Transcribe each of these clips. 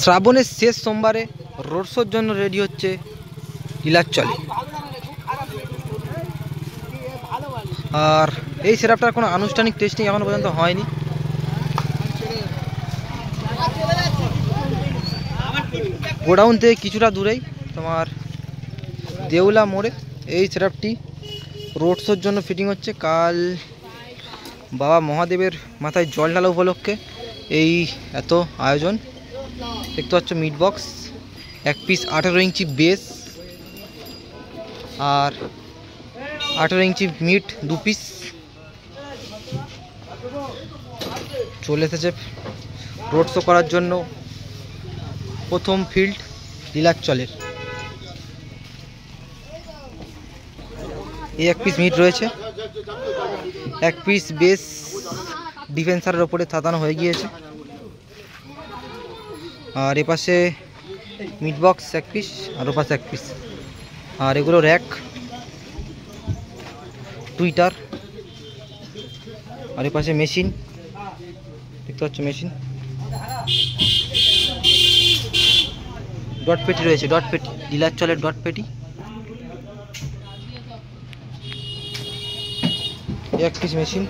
শ্রাবণের শেষ সোমবারে রোড শোর জন্য রেডি হচ্ছে নীলাচলে। আর এই সেটআপটার কোনো আনুষ্ঠানিক টেস্টিং এখনো পর্যন্ত হয়নি। গোডাউন থেকে কিছুটা দূরেই তোমার দেউলা মোড়ে এই সেটআপটি রোড শোর জন্য ফিটিং হচ্ছে। কাল বাবা মহাদেবের মাথায় জল ঢালা উপলক্ষে এই এত আয়োজন। দেখতে পাচ্ছ মিট বক্স, এক পিস 18 ইঞ্চি বেস আর 18 ইঞ্চি মিট 2 পিস চলে এসেছে রোড শো করার জন্য। প্রথম ফিল্ড নীলাচলের। এই এক পিস মিট রয়েছে, এক পিস বেস ডিফেন্সারের ওপরে থাতানো হয়ে গিয়েছে। আর এপাশে মিট বক্স এক পিস আর ওপাশে এক পিস। আর এগুলো র্যাক, টুইটার। আর এপাশে মেশিন দেখতে পাচ্ছ, মেশিন ডট পেটি রয়েছে, ডট পেটি নীলাচলের ডট পেটি। এক পিস মেশিন।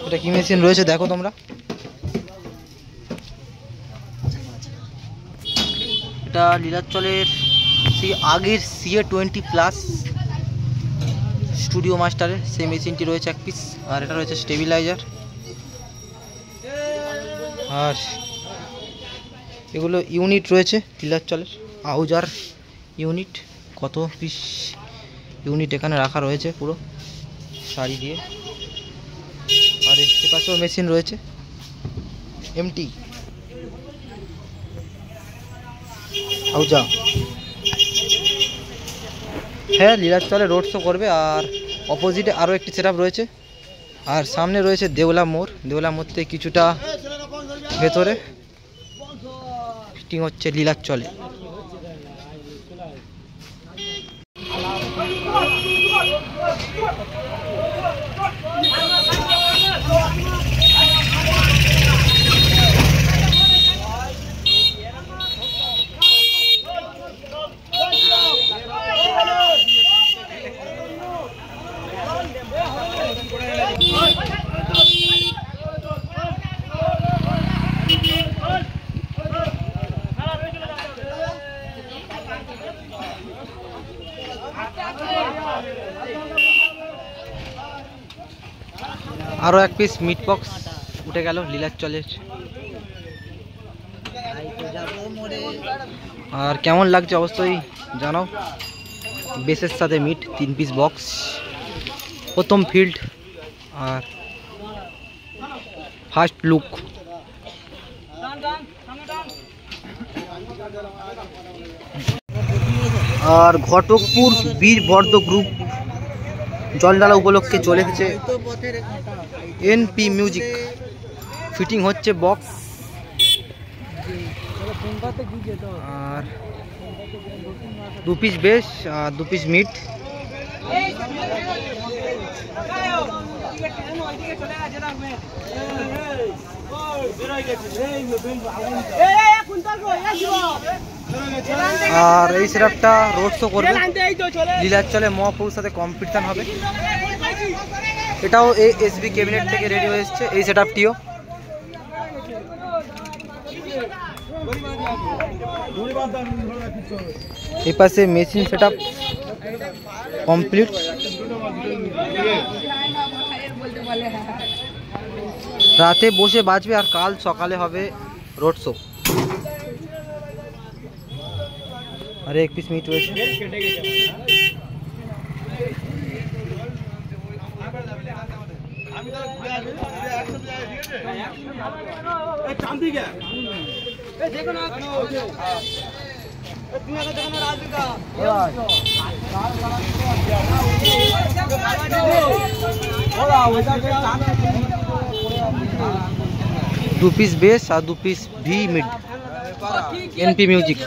এটা কি মেশিন রয়েছে দেখো তোমরা। এটা নীলাচলের সেই আগের CA20+ স্টুডিও মাস্টারের সেই মেশিনটি রয়েছে এক পিস। আর এটা রয়েছে স্টেবিলাইজার। আর এগুলো ইউনিট রয়েছে নীলাচলের আউজার ইউনিট। কত পিস ইউনিট এখানে রাখা রয়েছে পুরো সারি দিয়ে। আর এর পাশেও মেশিন রয়েছে এমটি আউজা। হ্যাঁ, নীলাচলে রোড শো করবে। আর অপোজিটে আরও একটি সেটআপ রয়েছে। আর সামনে রয়েছে দেউলা মোড়। দেউলা মোড় থেকে কিছুটা ভেতরে ফিটিং হচ্ছে নীলাচলে। আরও এক পিস মিট বক্স উঠে গেল নীলাচলের। আর কেমন লাগছে অবশ্যই জানাও। বেসের সাথে মিট 3 পিস বক্স, প্রথম ফিল্ড আর ফার্স্ট লুক। আর ঘটকপুর বীরবর্দ গ্রুপ জলডালা উপলক্ষে চলে এসেছে NP মিউজিক। ফিটিং হচ্ছে বক্স। আর 2 পিস বেস আর 2 পিস মিট। আর এই সেটআপটা রোড শো করবে নীলাচলে। মহাপুরুর সাথে কম্পিটিশন হবে। এটাও এই SB ক্যাবিনেট থেকে রেডি হয়ে এসছে এই সেটআপটিও। এই পাশে মেশিন সেটআপ কমপ্লিট। রাতে বসে বাজবে আর কাল সকালে হবে রোড শো। আর এক পিস মিট রয়েছে। दो पीस बेस और 2 পিস ভি মিড এনপি মিউজিক।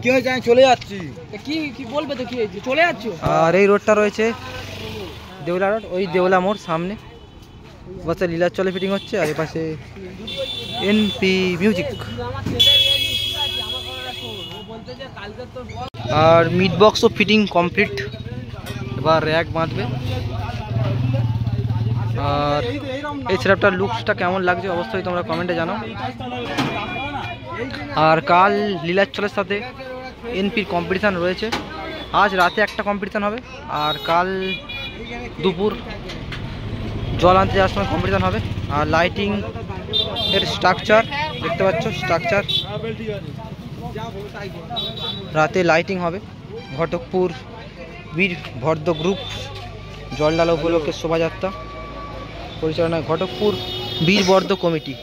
কি হয়েছে? আমি চলে যাচ্ছি। কি কি বলবে তো? কি হয়েছে? চলে যাচ্ছ? আর এই রোডটা রয়েছে দেউলা রোড, ওই দেউলা মোড় সামনে। পাশে লীলাচলে ফিটিং হচ্ছে, আর এপাশে এনপি মিউজিক। আর মিড বক্সও ফিটিং কমপ্লিট, এবার র্যাক বাঁধবে। আর এই সেটআপটার লুকসটা কেমন লাগছে অবশ্যই তোমরা কমেন্টে জানাও। আর কাল লীলাচলের সাথে এনপির কম্পিটিশান রয়েছে। আজ রাতে একটা কম্পিটিশান হবে, আর কাল দুপুর জল আনতে যাওয়ার সময় কম্পিটিশান হবে। আর লাইটিং এর স্ট্রাকচার দেখতে পাচ্ছ, স্ট্রাকচার রাতে লাইটিং হবে। ঘটকপুর বীর ভদ্র গ্রুপ জলডালা উপলক্ষে শোভাযাত্রা পরিচালনায় ঘটকপুর বীর বর্ধ কমিটি।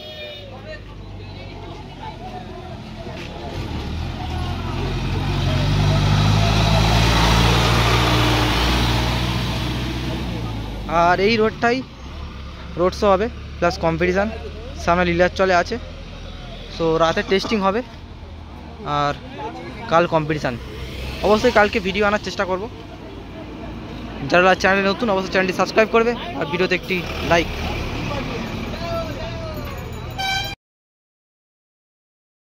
আর এই রোডটাই রোড শো হবে প্লাস কম্পিটিশান, সামনে লীলাচলে আছে। সো রাতে টেস্টিং হবে আর কাল কম্পিটিশান। অবশ্যই কালকে ভিডিও আনার চেষ্টা করব। যারা চ্যানেলে নতুন অবশ্যই চ্যানেলটি সাবস্ক্রাইব করবে আর ভিডিওতে একটি লাইক।